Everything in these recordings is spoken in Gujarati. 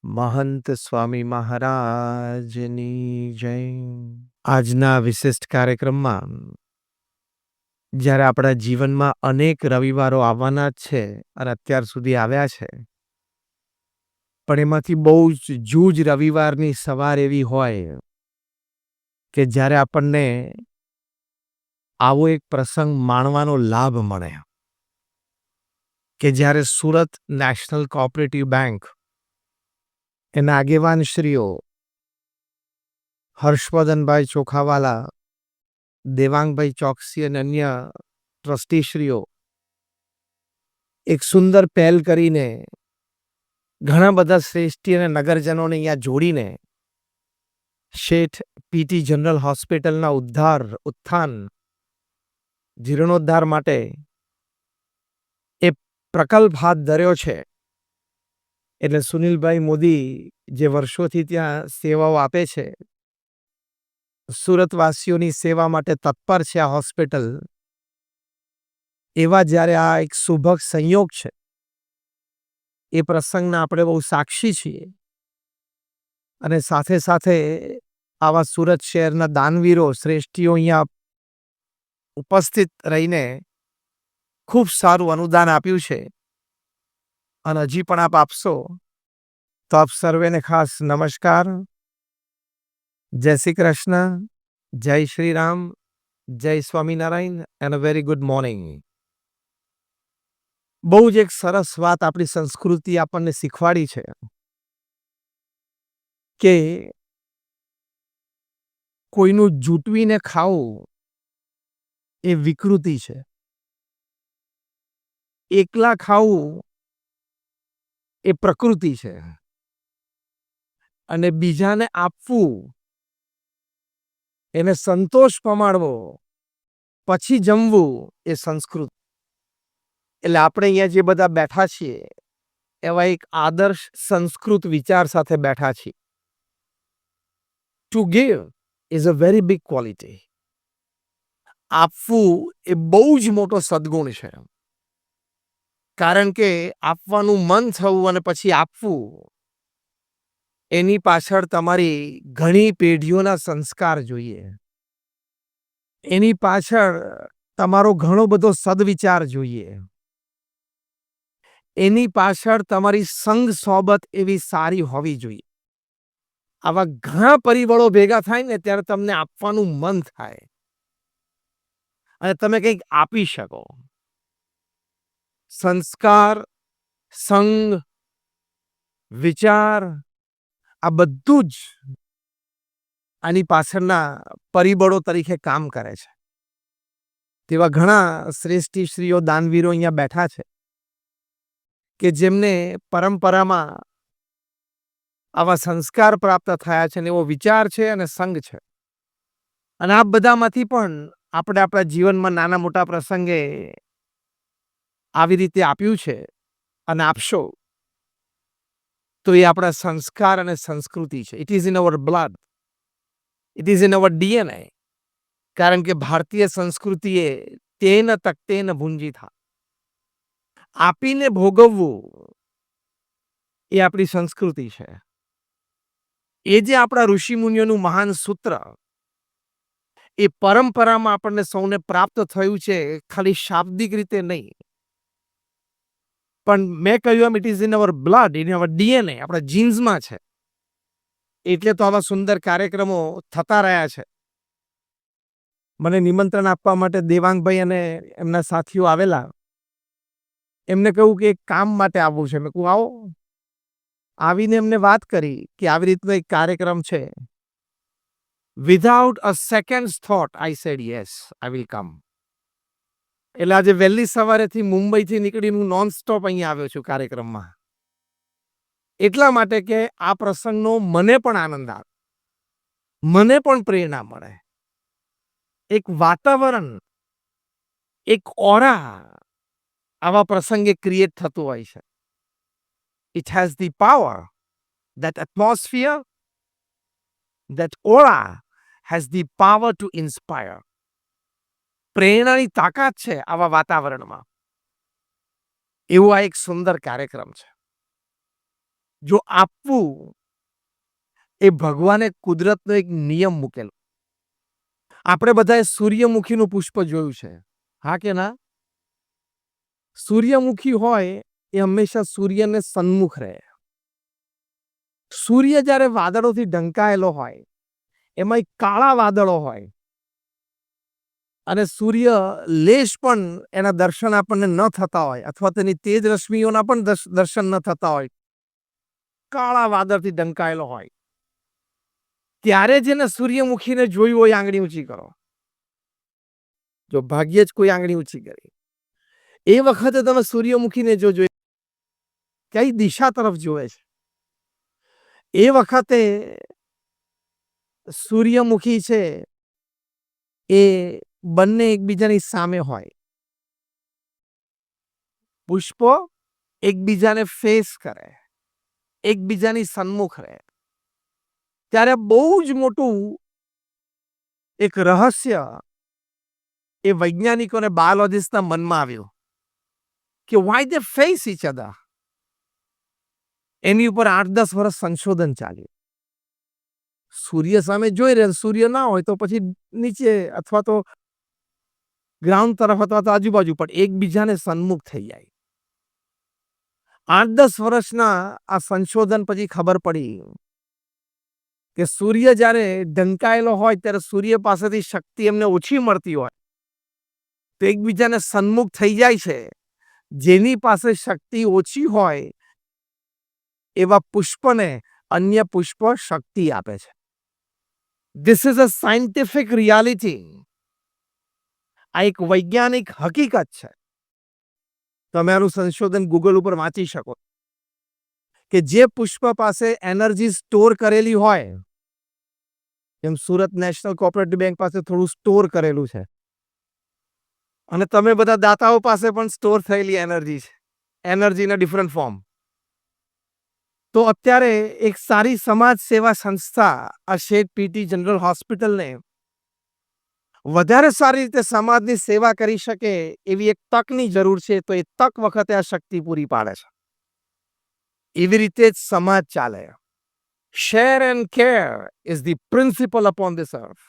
મહંત સ્વામી મહારાજની જય. આજના વિશિષ્ટ કાર્યક્રમમાં જ્યારે આપણા જીવનમાં અનેક રવિવારો આવવાના જ છે અને અત્યાર સુધી આવ્યા છે, પણ એમાંથી બહુ જ જૂજ રવિવારની સવાર એવી હોય કે જ્યારે આપણને આવો એક પ્રસંગ માણવાનો લાભ મળે કે જ્યારે સુરત નેશનલ કોઓપરેટિવ બેંક એના આગેવાન શ્રીઓ હર્ષવર્ધનભાઈ ચોખાવાલા, દેવાંગભાઈ ચોકસી અને અન્ય ટ્રસ્ટીશ્રીઓ એક સુંદર પહેલ કરીને ઘણા બધા શ્રેષ્ઠી અને નગરજનોને અહીંયા જોડીને શેઠ પીટી જનરલ હોસ્પિટલના ઉત્થાન જીર્ણોદ્ધાર માટે એ પ્રકલ્પ હાથ ધર્યો છે. એટલે સુનિલભાઈ મોદી જે વર્ષોથી ત્યાં સેવાઓ આપે છે, સુરતવાસીઓની સેવા માટે તત્પર છે આ હોસ્પિટલ, એવા જ્યારે આ એક શુભક સંયોગ છે, એ પ્રસંગના આપણે બહુ સાક્ષી છીએ. અને સાથે સાથે આવા સુરત શહેરના દાનવીરો શ્રેષ્ઠીઓ અહીંયા ઉપસ્થિત રહીને ખૂબ સારું અનુદાન આપ્યું છે અને હજી પણ આપ આપશો તો આપ સર્વેને ખાસ નમસ્કાર, જય શ્રી કૃષ્ણ, જય શ્રી રામ, જય Swaminarayan and a very good morning. બહુ જ એક સરસ વાત આપણી સંસ્કૃતિ આપણને શીખવાડી છે કે કોઈનું જૂટવીને ખાવું એ વિકૃતિ છે. એકલા ખાવું એ પ્રકૃતિ છે અને બીજાને આપવું, એને સંતોષ પમાડવો, પછી જમવું એ સંસ્કૃત. એટલે આપણે અહીંયા જે બધા બેઠા છીએ એવા એક આદર્શ સંસ્કૃત વિચાર સાથે બેઠા છીએ. To give is a very big quality. આપવું એ બહુ જ મોટો સદગુણ છે. કારણ કે આપવાનું મન થવું અને પછી આપવું, એની પાછળ તમારી ઘણી પેઢીઓના સંસ્કાર જોઈએ. એની પાછળ તમારો ઘણો બધો સદવિચાર જોઈએ. એની પાછળ તમારી સંગ સોબત એવી સારી હોવી જોઈએ. આવા ઘણા પરિબળો ભેગા થાય ને ત્યારે તમને આપવાનું મન થાય અને તમે કંઈક આપી શકો. સંસ્કાર, સંગ, વિચાર, આ બધું જ આની પાછળના પરિબળો તરીકે કામ કરે છે. તેવા ઘણા શ્રેષ્ઠીશ્રીઓ દાનવીરો અહીંયા બેઠા છે કે જેમને પરંપરામાં આવા સંસ્કાર પ્રાપ્ત થયા છે અને એવો વિચાર છે અને સંગ છે. અને આ બધામાંથી પણ આપણે આપણા જીવનમાં નાના મોટા પ્રસંગે આવી રીતે આપ્યું છે અને આપશો તો એ આપણા સંસ્કાર અને સંસ્કૃતિ છે. It is in our blood, it is in our DNA. કારણ કે ભારતીય સંસ્કૃતિએ તેન તકતેન ભુંજીથા, આપીને ભોગવવું એ આપણી સંસ્કૃતિ છે. એ જે આપણા ઋષિમુનિઓનું મહાન સૂત્ર એ પરંપરામાં આપણને સૌને પ્રાપ્ત થયું છે, ખાલી શાબ્દિક રીતે નહીં, પણ મેં કહ્યું એમ it is in our blood, in our DNA, આપણા જીન્સમાં છે. એટલે તો આવા સુંદર કાર્યક્રમો થતા રહ્યા છે. મને નિમંત્રણ આપવા માટે દેવાંગભાઈ અને એમના સાથીઓ આવેલા. એમને કહ્યું કે એક કામ માટે આવવું છે. મેં કહું આવો. આવીને એમને વાત કરી કે આવી રીતનો એક કાર્યક્રમ છે. Without a seconds thought I said yes, I will come. એટલે આજે વહેલી સવારેથી મુંબઈથી નીકળીને હું નોન સ્ટોપ અહીંયા આવ્યો છું કાર્યક્રમમાં. એટલા માટે કે આ પ્રસંગનો મને પણ આનંદ આવે, મને પણ પ્રેરણા મળે. એક વાતાવરણ, એક ઓરા આવા પ્રસંગે ક્રિએટ થતું હોય છે. It has the power, that atmosphere, that aura has the power to inspire. પ્રેરણાની તાકાત છે આવા વાતાવરણમાં. એવો આ એક સુંદર કાર્યક્રમ છે. જો આપવું એ ભગવાને કુદરતનો એક નિયમ મૂકેલો. આપણે બધાએ સૂર્યમુખીનું પુષ્પ જોયું છે, હા કે ના? સૂર્યમુખી હોય એ હંમેશા સૂર્યને સન્મુખ રહે. સૂર્ય જ્યારે વાદળોથી ઢંકાયેલો હોય, એમાં કાળા વાદળો હોય અને સૂર્ય લેશ પણ એના દર્શન આપણને ન થતા હોય અથવા તેની તેજ રશ્મિઓના પણ દર્શન ન થતા હોય, કાળા વાદળથી ઢંકાયેલો હોય, ત્યારે જેને સૂર્યમુખીને જોયું હોય આંગળી ઊંચી કરો. જો ભાગ્યે જ કોઈ આંગળી ઊંચી કરી. એ વખતે તમે સૂર્યમુખીને જો કઈ દિશા તરફ જોવે છે, એ વખતે સૂર્યમુખી છે એ બંને એકબીજાની સામે હોય. પુષ્પો એકબીજાને ફેસ કરે, એકબીજાની સન્મુખ રહે. ત્યારે બહુ જ મોટું એક રહસ્ય એ વૈજ્ઞાનિકોને બાયોલોજીસ્ટના મનમાં આવ્યું કે why they face each other. એની ઉપર 8-10 વર્ષ સંશોધન ચાલ્યું. સૂર્ય સામે જોઈ રહ્યા, સૂર્ય ના હોય તો પછી નીચે અથવા તો ગ્રાઉન્ડ તરફ અથવા તો આજુબાજુ, પણ એકબીજાને સન્મુખ થઈ જાય. 8-10 વર્ષના આ સંશોધન પછી ખબર પડી કે સૂર્ય જ્યારે ઢંકાયેલો હોય ત્યારે સૂર્ય પાસેથી શક્તિ એમને ઓછી મળતી હોય તો એકબીજાને સન્મુખ થઈ જાય છે. જેની પાસે શક્તિ ઓછી હોય એવા પુષ્પને અન્ય પુષ્પ શક્તિ આપે છે. This is a scientific reality. આ એક વૈજ્ઞાનિક હકીકત છે. તમે આનું સંશોધન ગૂગલ ઉપર વાંચી શકો કે જે પુષ્પ પાસે એનર્જી સ્ટોર કરેલી હોય, એમ સુરત નેશનલ કોઓપરેટિવ બેંક પાસે થોડું સ્ટોર કરેલું છે અને તમે બધા દાતાઓ પાસે પણ સ્ટોર થયેલી એનર્જી છે, એનર્જીના ડિફરન્ટ ફોર્મ. તો અત્યારે એક સારી સમાજ સેવા સંસ્થા આ શેઠ પીટી જનરલ હોસ્પિટલને વધારે સારી રીતે સમાજની સેવા કરી શકે એવી એક તકની જરૂર છે, તો એ તક વખતે આ શક્તિ પૂરી પાડે છે. એવી રીતે જ સમાજ ચાલે. Share and care is the principle upon this earth,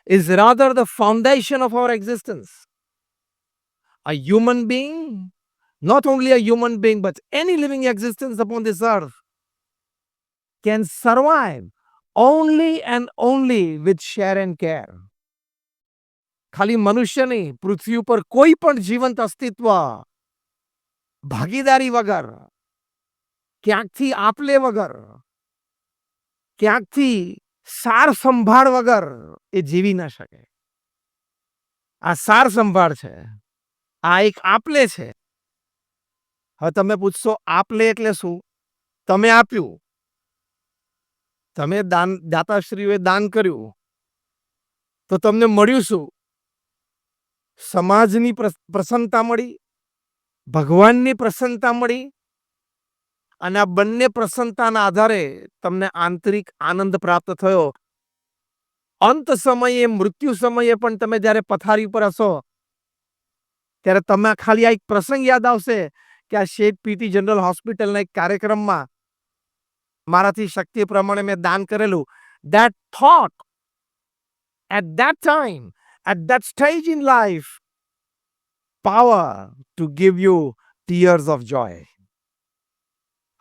is rather the foundation of our existence. A human being, not only a human being, but any living existence upon this earth can survive only and only with share and care. ખાલી મનુષ્ય નહીં, પૃથ્વી ઉપર કોઈ પણ જીવંત અસ્તિત્વ ભાગીદારી વગર, ક્યાંકથી આપલે વગર, ક્યાંકથી સાર સંભાળ વગર એ જીવી ન શકે. આ સાર સંભાળ છે, આ એક આપલે છે. હવે તમે પૂછશો આપલે એટલે શું? તમે આપ્યું, તમે દાતાશ્રીઓએ દાન કર્યું, તો તમને મળ્યું શું? સમાજની પ્રસન્નતા મળી, ભગવાનની પ્રસન્નતા મળી, અને આ બંને પ્રસન્નતાના આધારે તમને આંતરિક આનંદ પ્રાપ્ત થયો. અંત સમયે, મૃત્યુ સમયે પણ તમે જ્યારે પથારી પર હશો ત્યારે તમે ખાલી આ એક પ્રસંગ યાદ આવશે કે આ શેઠ પીટી જનરલ હોસ્પિટલના એક કાર્યક્રમમાં મારાથી શક્તિ પ્રમાણે મેં દાન કરેલું. That thought at that time, at that stage in life, power to give you tears of joy.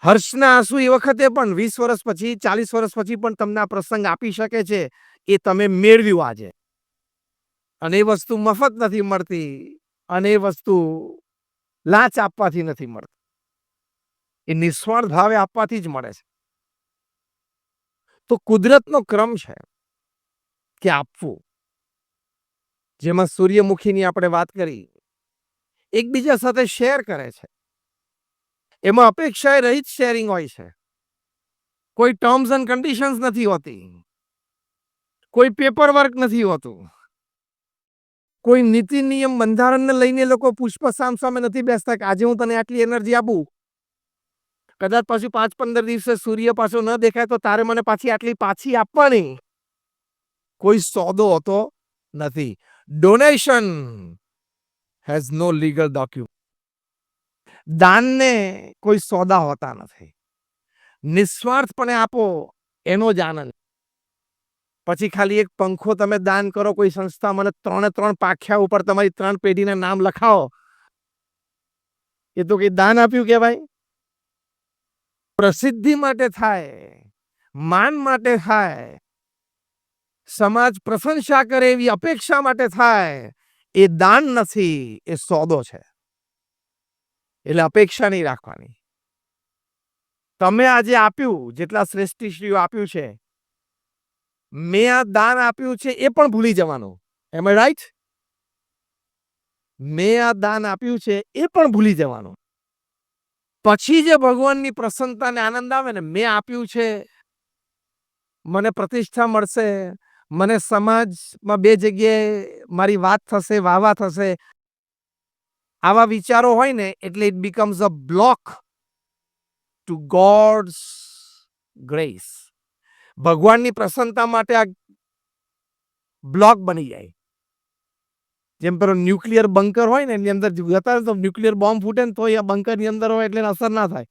હર્ષના આંસુ એ વખતે પણ 20 વર્ષ પછી, 40 વર્ષ પછી પણ તમને આ પ્રસંગ આપી શકે છે. એ તમે મેળવ્યું આજે. અને એ વસ્તુ મફત નથી મળતી, અને એ વસ્તુ લાંચ આપવાથી નથી મળતી. એ નિસ્વાર્થ ભાવે આપવાથી જ મળે છે. તો કુદરતનો ક્રમ છે કે આપવું. જેમાં સૂર્યમુખીની આપણે વાત કરી, એકબીજા સાથે શેર કરે છે. એમાં અપેક્ષાએ રહિત શેરિંગ હોય છે. કોઈ ટર્મ્સ એન્ડ કન્ડિશન્સ નથી હોતી, કોઈ પેપર વર્ક નથી હોતું, કોઈ નીતિ નિયમ બંધારણને લઈને લોકો પુષ્પ સામે નથી બેસતા કે આજે હું તને આટલી એનર્જી આપું, કદાચ પાછું 5-15 દિવસે સૂર્ય પાછો ન દેખાય તો તારે મને પાછી આટલી પાછી આપવાની. કોઈ સોદો હોતો નથી. Donation has no legal document. દાનને કોઈ સોદા હોતા નથી. નિસ્વાર્થપણે આપો એનો જ આનંદ. પછી ખાલી એક પંખો તમે દાન કરો કોઈ સંસ્થા, મને 3 પાખ્યા ઉપર તમારી 3 પેઢીના નામ લખાવો, એ તો કઈ દાન આપ્યું કહેવાય? પ્રસિદ્ધિ માટે થાય, માન માટે થાય, સમાજ પ્રશંસા કરે એવી અપેક્ષા માટે થાય, એ દાન નથી, એ સોદો છે. એટલે અપેક્ષા નહીં રાખવાની. તમે આજે આપ્યું, જેટલા શ્રેષ્ઠીશ્રીઓ આપ્યું છે, મેં આ દાન આપ્યું છે એ પણ ભૂલી જવાનું. એમ આઈ રાઈટ? મેં આ દાન આપ્યું છે એ પણ ભૂલી જવાનું. પછી જે ભગવાનની પ્રસન્નતાને આનંદ આવે ને, મેં આપ્યું છે, મને પ્રતિષ્ઠા મળશે, મને સમાજમાં 2 જગ્યાએ મારી વાત થશે, વાહવા થશે, આવા વિચારો હોય ને એટલે it becomes a block to God's grace. ભગવાનની પ્રસન્નતા માટે આ બ્લોક બની જાય. જેમ પેલો ન્યુક્લિયર બંકર હોય ને, એની અંદર જતા તો ન્યુક્લિયર બોમ્બ ફૂટે ને તો એ બંકરની અંદર હોય એટલે અસર ના થાય.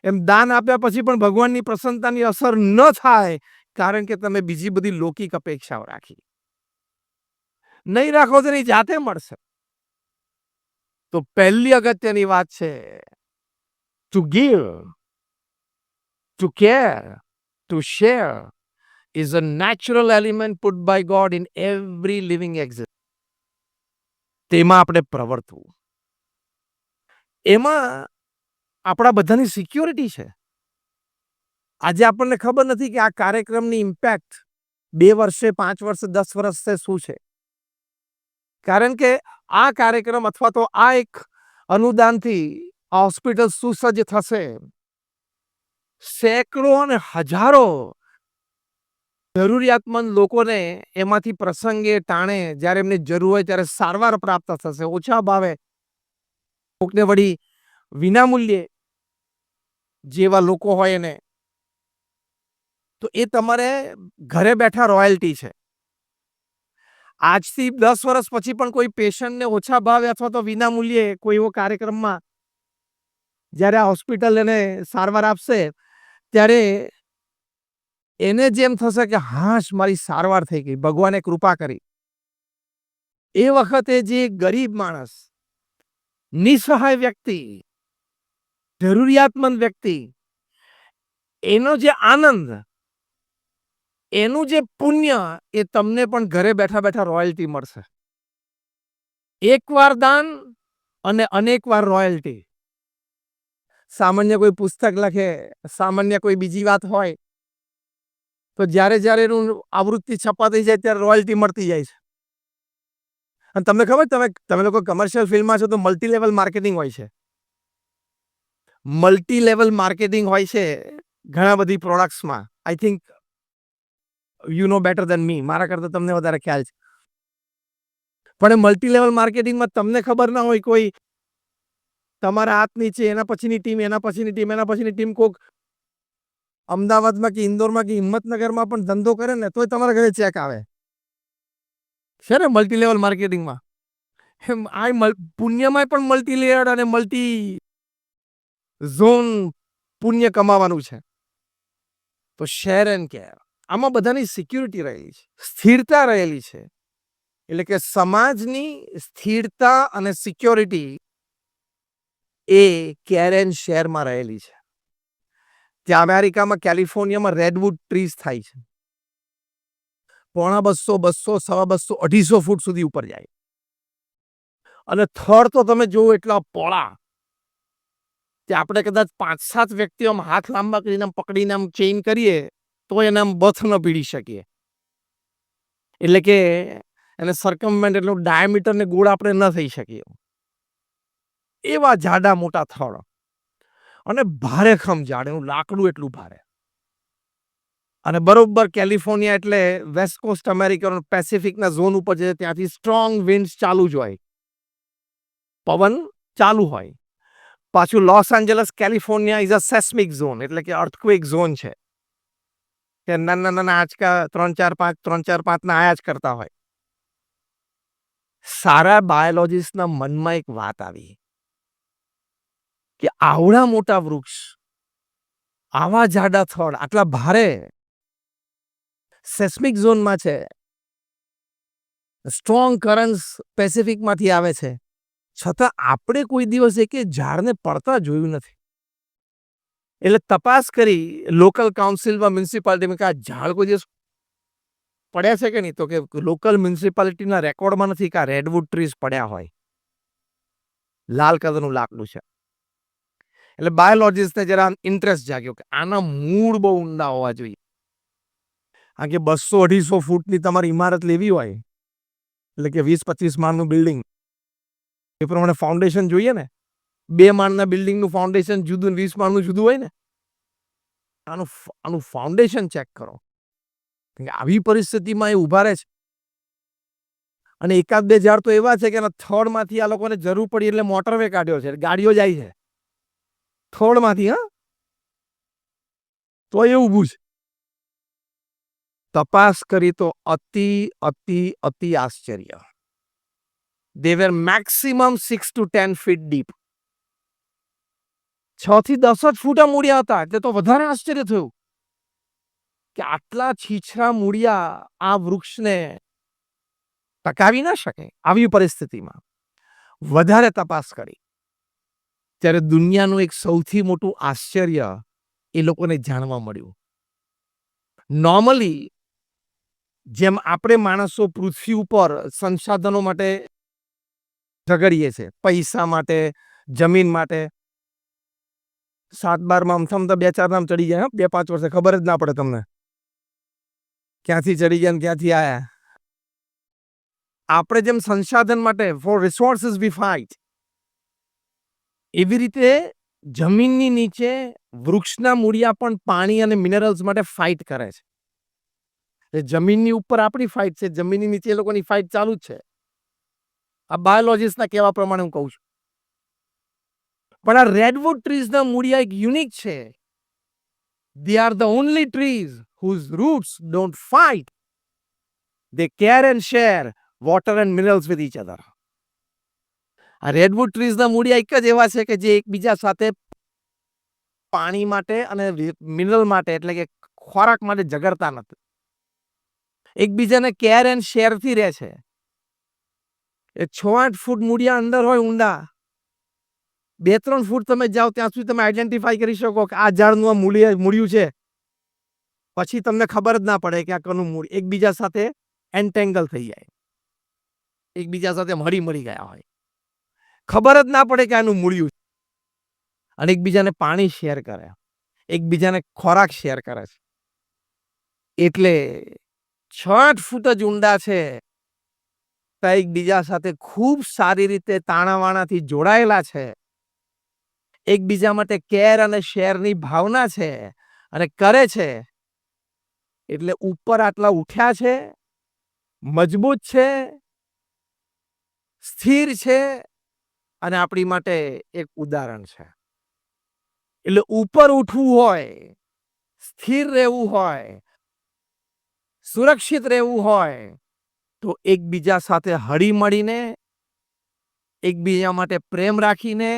એમ દાન આપ્યા પછી પણ ભગવાનની પ્રસન્નતાની અસર ન થાય, કારણ કે તમે બીજી બધી લૌકિક અપેક્ષાઓ રાખી. નહીં રાખો તો એની જાતે મળશે. તો પહેલી અગત્યની વાત છે, to give, to care, to share is a natural element put by God in every living existence. તેમાં આપણે પ્રવર્તવું. એમાં આપણા બધાની સિક્યોરિટી છે. આજે આપણને ખબર નથી કે આ કાર્યક્રમની ઇમ્પેક્ટ 2 વર્ષે, 5 વર્ષે, 10 વર્ષે શું છે. કારણ કે આ કાર્યક્રમ અથવા તો આ એક અનુદાનથી હોસ્પિટલ સુસજ્જ થશે. સેંકડો અને હજારો જરૂરિયાતમંદ લોકોને એમાંથી પ્રસંગે ટાણે જ્યારે એમને જરૂર હોય ત્યારે સારવાર પ્રાપ્ત થશે, ઓછા ભાવે, કોકને વળી વિનામૂલ્યે, જેવા લોકો હોય એને. તો એ તમારે ઘરે બેઠા રોયલ્ટી છે. આજથી 10 વર્ષ પછી પણ કોઈ પેશન્ટને ઓછા ભાવે અથવા તો વિનામૂલ્યે કોઈ એવો કાર્યક્રમમાં જ્યારે આ હોસ્પિટલ એને સારવાર આપશે, ત્યારે એને જેમ થશે કે હાશ, મારી સારવાર થઈ ગઈ, ભગવાને કૃપા કરી. એ વખતે જે ગરીબ માણસ, નિસહાય વ્યક્તિ, જરૂરિયાતમંદ વ્યક્તિ, એનો જે આનંદ, એનું જે પુણ્ય, એ તમને પણ ઘરે બેઠા બેઠા રોયલ્ટી મળશે. એકવાર દાન અને અનેકવાર રોયલ્ટી. સામાન્ય કોઈ પુસ્તક લખે, સામાન્ય કોઈ બીજી વાત હોય, તો જ્યારે જ્યારે એનું આવૃત્તિ છપાતી જાય ત્યારે રોયલ્ટી મળતી જાય છે. અને તમને ખબર, તમે લોકો કમર્શિયલ ફિલ્મમાં છો તો મલ્ટી લેવલ માર્કેટિંગ હોય છે. મલ્ટી લેવલ માર્કેટિંગ હોય છે ઘણા બધી પ્રોડક્ટ્સમાં. I think you know better than me, મારા કરતાં તમને વધારે ખ્યાલ છે. પણ એ મલ્ટી લેવલ માર્કેટિંગમાં તમને ખબર ના હોય, કોઈ તમારા હાથ નીચે એના પછીની ટીમ, એના પછીની ટીમ, એના પછીની ટીમ, કોક અમદાવાદમાં કે ઇન્દોરમાં કે હિંમતનગરમાં પણ ધંધો કરે ને તોય તમારા ઘરે ચેક આવે છે ને મલ્ટી લેવલ માર્કેટિંગમાં. આ પુણ્યમાં પણ મલ્ટી લેયર અને મલ્ટી ઝોન પુણ્ય કમાવાનું છે. તો શેર એન્ડ કેર, આમાં બધાની સિક્યુરિટી રહેલી છે, સ્થિરતા રહેલી છે. એટલે કે સમાજની સ્થિરતા અને સિક્યોરિટી એ કેર એન્ડ શેરમાં રહેલી છે. ત્યાં અમેરિકામાં કેલિફોર્નિયામાં રેડવુડ ટ્રીઝ થાય છે. 250, 200, 250, 250 ફૂટ સુધી ઉપર જાય. અને થડ તો તમે જોવો એટલા પોળા કે આપણે કદાચ 5-7 વ્યક્તિઓ હાથ લાંબા કરીને પકડીને આમ ચેઇન કરીએ તો એને આમ બથ ન પીડી શકીએ. એટલે કે એને સરકમવેન્ટ, એટલું ડાયામીટર ને ગોળ આપણે ન થઈ શકીએ. એવા જાડા મોટા થડ અને ભારે ખમજાડ, એનું લાકડું એટલું ભારે. અને બરોબર કેલિફોર્નિયા એટલે વેસ્ટ કોસ્ટ અમેરિકા, પેસિફિકના ઝોન ઉપર છે, ત્યાંથી સ્ટ્રોંગ વિન્ડ્સ ચાલુ જ હોય, પવન ચાલુ હોય. પાછું Los Angeles California is a seismic zone, એટલે કે અર્થક્વેક ઝોન છે, કે નાના નાના આંચકા 3-4-5 ના આયા જ કરતા હોય. સારા બાયોલોજીસ્ટના મનમાં એક વાત આવી કે આવડા મોટા વૃક્ષ, આવા જાડા થડ, આટલા ભારે સેસ્મિક ઝોનમાં છે, સ્ટ્રોંગ કરન્ટ્સ પેસિફિકમાંથી આવે છે, છતાં આપણે કોઈ દિવસ એક ઝાડને પડતા જોયું નથી. એટલે તપાસ કરી લોકલ કાઉન્સિલમાં, મ્યુનિસિપાલિટીમાં કે આ ઝાડ કોઈ દિવસ પડ્યા છે કે નહીં, તો કે લોકલ મ્યુનિસિપાલિટીના રેકોર્ડમાં નથી કે આ રેડવુડ ટ્રીઝ પડ્યા હોય. લાલ કલરનું લાકડું છે. એટલે બાયોલોજીસ્ટને જરા ઇન્ટરેસ્ટ જાગ્યો કે આના મૂળ બહુ ઊંડા હોવા જોઈએ. કારણ કે 200-250 ફૂટની તમારી ઇમારત લેવી હોય, એટલે કે 20-25 માળનું બિલ્ડિંગ, એ પ્રમાણે ફાઉન્ડેશન જોઈએ ને. 2 માળના બિલ્ડિંગનું ફાઉન્ડેશન જુદું, 20 માળનું જુદું હોય ને. આનું ફાઉન્ડેશન ચેક કરો. આવી પરિસ્થિતિમાં એ ઉભા રહે છે. અને એકાદ બે ઝાડ તો એવા છે કે એના થડમાંથી આ લોકોને જરૂર પડી એટલે મોટરવે કાઢ્યો છે, ગાડીઓ જાય છે થડમાંથી. તો એ ઊભું છે. તપાસ કરી તો અતિ અતિ અતિ આશ્ચર્ય. They were maximum 6 to 10 feet deep. 6 થી 10 જ ફૂટા મૂળિયા હતા. એટલે તો વધારે આશ્ચર્ય થયું કે આટલા છીછરા મૂળિયા આ વૃક્ષને ટકાવી ના શકે. આવી પરિસ્થિતિમાં વધારે તપાસ કરી ત્યારે દુનિયાનું એક સૌથી મોટું આશ્ચર્ય એ લોકોને જાણવા મળ્યું. નોર્મલી જેમ આપણે માણસો પૃથ્વી ઉપર સંસાધનો માટે ઝઘડીએ છીએ, પૈસા માટે, જમીન માટે, 7-12માં અમથામાં 2-4 નામ ચડી જાય, 2-5 વર્ષે ખબર જ ના પડે તમને ક્યાંથી ચડી ગયા ને ક્યાંથી આયા. આપણે જેમ સંસાધન માટે ફોર રિસોર્સિસ વી ફાઇટ, એવી રીતે જમીનની નીચે વૃક્ષના મૂળિયા પણ પાણી અને મિનરલ્સ માટે ફાઇટ કરે છે. જમીનની ઉપર આપણી ફાઇટ છે, જમીનની નીચે એ લોકોની ફાઇટ ચાલુ જ છે. આ બાયોલોજીસ્ટના કહેવા પ્રમાણે હું કહું છું. પણ આ રેડવુડ ટ્રીઝના મૂળિયા એક યુનિક છે. They are the only trees whose roots don't fight. They care and share water and minerals with each other. આ રેડવુડ ટ્રીઝના મૂળિયા એક જ એવા છે કે જે એકબીજા સાથે પાણી માટે અને મિનરલ માટે, એટલે કે ખોરાક માટે ઝઘડતા નથી. એકબીજાને કેર એન્ડ શેરથી રહે છે. એ 6-8 ફૂટ મૂળિયા અંદર હોય ઊંડા. 2-3 ફૂટ તમે જાઓ ત્યાં સુધી તમે આઈડેન્ટિફાઈ કરી શકો કે આ ઝાડનું આ મૂળિયું છે. પછી તમને ખબર જ ના પડે કે આ કનું મૂળ. એકબીજા સાથે એન્ટેંગલ થઈ જાય, એકબીજા સાથે મળી ગયા હોય, ખબર જ ના પડે કે આનું મૂળિયું. અને એકબીજાને પાણી શેર કરે, એકબીજાને ખોરાક શેર કરે છે. એટલે 6-8 ફૂટ જ ઊંડા છે, એકબીજા સાથે ખૂબ સારી રીતે તાણાવાણાથી જોડાયેલા છે. એકબીજા માટે કેર અને શેરની ભાવના છે અને કરે છે. એટલે ઉપર આટલા ઉઠ્યા છે, મજબૂત છે, સ્થિર છે અને આપણી માટે એક ઉદાહરણ છે. એટલે ઉપર ઉઠવું હોય, સ્થિર રહેવું હોય, સુરક્ષિત રહેવું હોય તો એકબીજા સાથે હળી મળીને, એકબીજા માટે પ્રેમ રાખીને,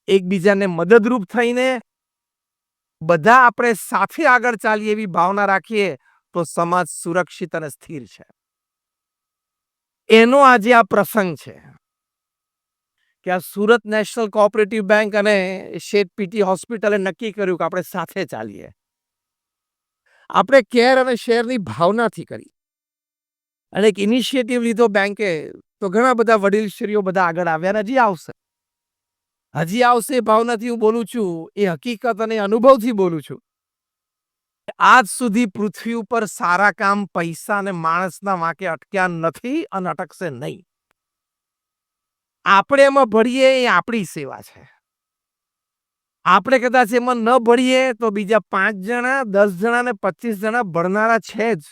એકબીજાને મદદરૂપ થઈને બધા આપણે સાથે આગળ ચાલીએ એવી ભાવના રાખીએ તો સમાજ સુરક્ષિત અને સ્થિર છે. એનો આજે આ પ્રસંગ છે કે આ સુરત નેશનલ કોઓપરેટિવ બેંક અને શેઠ પીટી હોસ્પિટલે નક્કી કર્યું કે આપણે સાથે ચાલીએ. આપણે કેર અને શેરની ભાવનાથી કરી અને એક ઇનિશિયેટિવ લીધો બેંકે, તો ઘણા બધા વડીલશ્રીઓ બધા આગળ આવ્યા. હજી આવશે એ ભાવનાથી હું બોલું છું, એ હકીકત અને અનુભવથી બોલું છું. આજ સુધી પૃથ્વી ઉપર સારા કામ પૈસા અને માણસના વાંકે અટક્યા નથી અને અટકશે નહીં. આપણે એમાં ભળીએ એ આપણી સેવા છે. આપણે કદાચ એમાં ન ભળીએ તો બીજા 5 જણા, 10 જણા ને 25 જણા ભણનારા છે જ.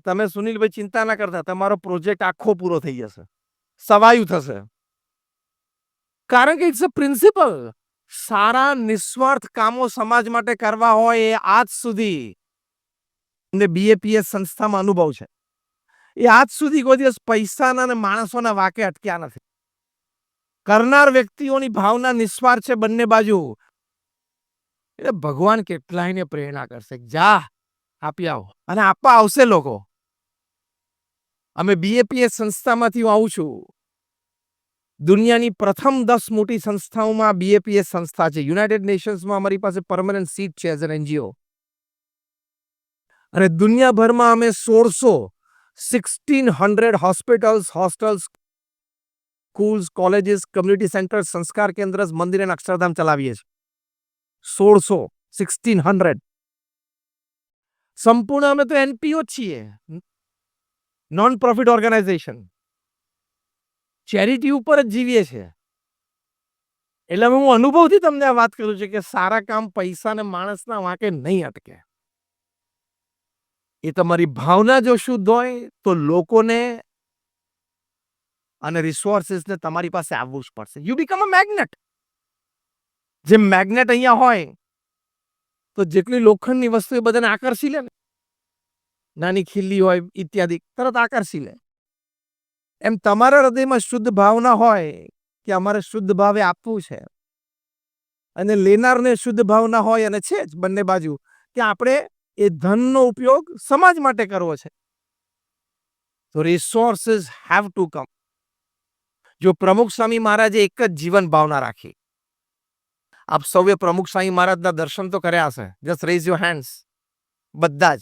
તમે સુનિલભાઈ ચિંતા ના કરતા, તમારો પ્રોજેક્ટ આખો પૂરો થઈ જશે, સવાયું થશે. કારણ કે ઇટ્સ અ પ્રિન્સિપલ. સારા નિસ્વાર્થ કામો સમાજ માટે કરવા હોય એ આજ સુધી બીએપીએસ સંસ્થામાં અનુભવ છે. એ આજ સુધી કોઈ દિવસ પૈસાના અને માણસોના વાકે અટક્યા નથી. કરનાર વ્યક્તિઓની ભાવના નિસ્વાર્થ છે બંને બાજુ. એટલે ભગવાન કેટલાયને પ્રેરણા કરશે. જા આપી આવો, અને આપવા આવશે લોકો. અમે બીએપીએસ સંસ્થામાંથી હું આવું છું. દુનિયાની પ્રથમ 10 મોટી સંસ્થાઓમાં બીએપીએસ સંસ્થા છે. યુનાઇટેડ નેશન્સમાં અમારી પાસે પરમનન્ટ સીટ છે એઝ એન એનજીઓ. અને દુનિયાભરમાં અમે 1600 hospitals, hostels, schools, colleges, community centres, સંસ્કાર કેન્દ્ર, મંદિર અને અક્ષરધામ ચલાવીએ છીએ. 1600 સંપૂર્ણ અમે તો એનપીઓ છીએ, નોન પ્રોફિટ ઓર્ગેનાઇઝેશન. ચેરિટી ઉપર જ જીવીએ છીએ. એટલે હું અનુભવથી તમને આ વાત કરું છું કે સારા કામ પૈસા ને માણસના વાંકે નહીં અટકે. એ તમારી ભાવના જો શુદ્ધ હોય તો લોકોને અને રિસોર્સિસને તમારી પાસે આવવું જ પડશે. You become a magnet. જે મેગ્નેટ અહીંયા હોય તો જેટલી લોખંડની વસ્તુ એ બધાને આકર્ષી લે ને, નાની ખીલ્લી હોય ઇત્યાદિ, તરત આકર્ષી લે. એમ તમારા હૃદયમાં શુદ્ધ ભાવના હોય કે અમારે શુદ્ધ ભાવે આપવું છે, અને લેનારને શુદ્ધ ભાવના હોય, અને છે જ બંને બાજુ, કે આપણે એ ધનનો ઉપયોગ સમાજ માટે કરવો છે, તો રિસોર્સિસ હેવ ટુ કમ. જો પ્રમુખ સ્વામી મહારાજે એક જ જીવન ભાવના રાખી. આપ સૌએ પ્રમુખ સ્વામી મહારાજના દર્શન તો કર્યા હશે. Just rays your hands. બધા જ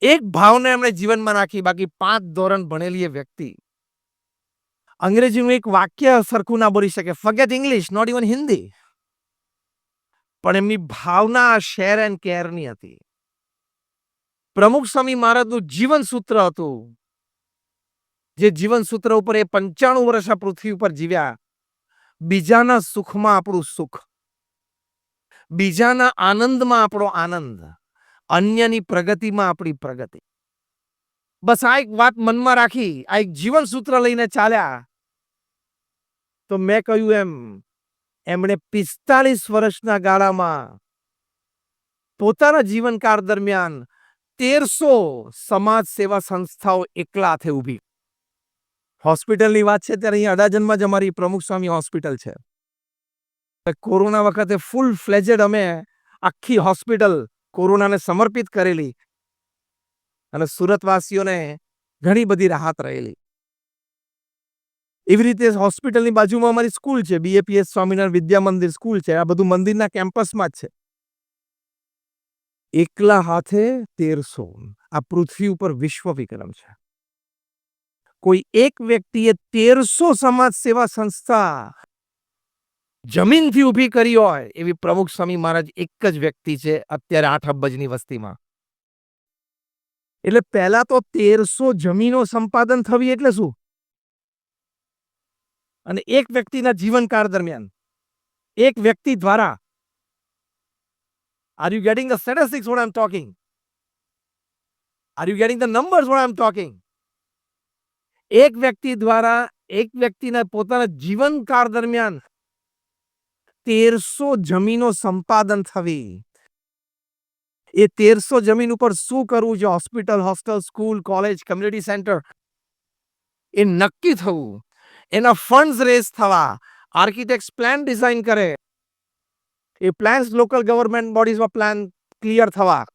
એક ભાવને એમણે જીવનમાં રાખી. બાકી 5 ધોરણ ભણેલી એ વ્યક્તિ અંગ્રેજીનું એક વાક્ય સરખું ના બોલી શકે. Forget English, not even Hindi. પણ એમની ભાવના શેર એન્ડ કેરની હતી. પ્રમુખ સ્વામી મહારાજનું જીવન સૂત્ર હતું, જે જીવન સૂત્ર ઉપર એ 95 વર્ષ આ પૃથ્વી ઉપર જીવ્યા. બીજાના સુખમાં આપણું સુખ, બીજાના આનંદમાં આપણો આનંદ, અન્યની પ્રગતિમાં આપણી પ્રગતિ. બસ આ એક વાત મનમાં રાખી, આ એક જીવન સૂત્ર લઈને ચાલ્યા. તો મેં કહ્યું એમ, એમણે 45 વર્ષના ગાળામાં પોતાના જીવનકાળ દરમિયાન 1300 સમાજ સેવા સંસ્થાઓ એકલા હાથે ઊભી. હોસ્પિટલની વાત છે ત્યારે અહીંયા અડાજણમાં જ અમારી પ્રમુખ સ્વામી હોસ્પિટલ છે. કોરોના વખતે ફૂલ ફ્લેજેડ અમે આખી હોસ્પિટલ કોરોનાને સમર્પિત કરેલી, અને સુરતવાસીઓને ઘણી બધી રાહત રહેલી. એવી રીતે હોસ્પિટલની બાજુમાં અમારી સ્કૂલ છે, બીએપીએસ સ્વામિનારાયણ વિદ્યા મંદિર સ્કૂલ છે. આ બધું મંદિરના કેમ્પસમાં જ છે. એકલા હાથે 1300. આ પૃથ્વી ઉપર વિશ્વ વિક્રમ છે. કોઈ એક વ્યક્તિએ 1300 સમાજ સેવા સંસ્થા જમીનથી ઊભી કરી હોય એવી પ્રમુખ સ્વામી મહારાજ એક જ વ્યક્તિ છે અત્યારે 8 અબજની વસ્તીમાં. એટલે પહેલા તો 1300 જમીનો સંપાદન થવી એટલે શું? અને એક વ્યક્તિના જીવનકાળ દરમિયાન એક વ્યક્તિ દ્વારા. Are you getting the statistics what I'm talking? Are you getting the numbers what I'm talking? એક વ્યક્તિ દ્વારા એક વ્યક્તિના પોતાના જીવનકાળ દરમિયાન 1300 જમીનો સંપાદન થવી. એ 1300 જમીન ઉપર શું કરવું છે? Hospital, hostel, school, college, community centre, એ નક્કી થવું. એના ફંડ્સ રેઝ થવા. આર્કિટેક્ટ્સ પ્લાન ડિઝાઇન કરે. એ પ્લાન્સ લોકલ ગવર્મેન્ટ બોડીઝમાં પ્લાન ક્લિયર થવા.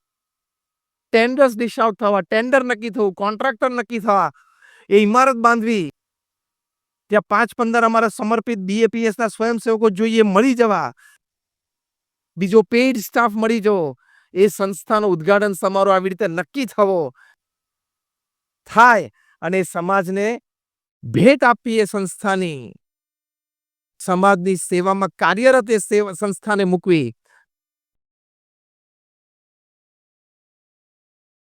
ટેન્ડર્સ ડિશ આઉટ થવા. ટેન્ડર નક્કી થવું. કોન્ટ્રાક્ટર નક્કી થવા. એ ઇમારત બાંધવી. ત્યાં 5-15 અમારા સમર્પિત બીએપીએસના સ્વયંસેવકો જોઈએ મળી જવા. બીજો પેઇડ સ્ટાફ મળી જવો. એ સંસ્થાનો ઉદ્ઘાટન સમારોહ આવી રીતે નક્કી થવો થાય, અને સમાજને ભેટ આપી. એ સંસ્થાની સમાજની સેવામાં કાર્યરત એ સંસ્થાને મૂકવી.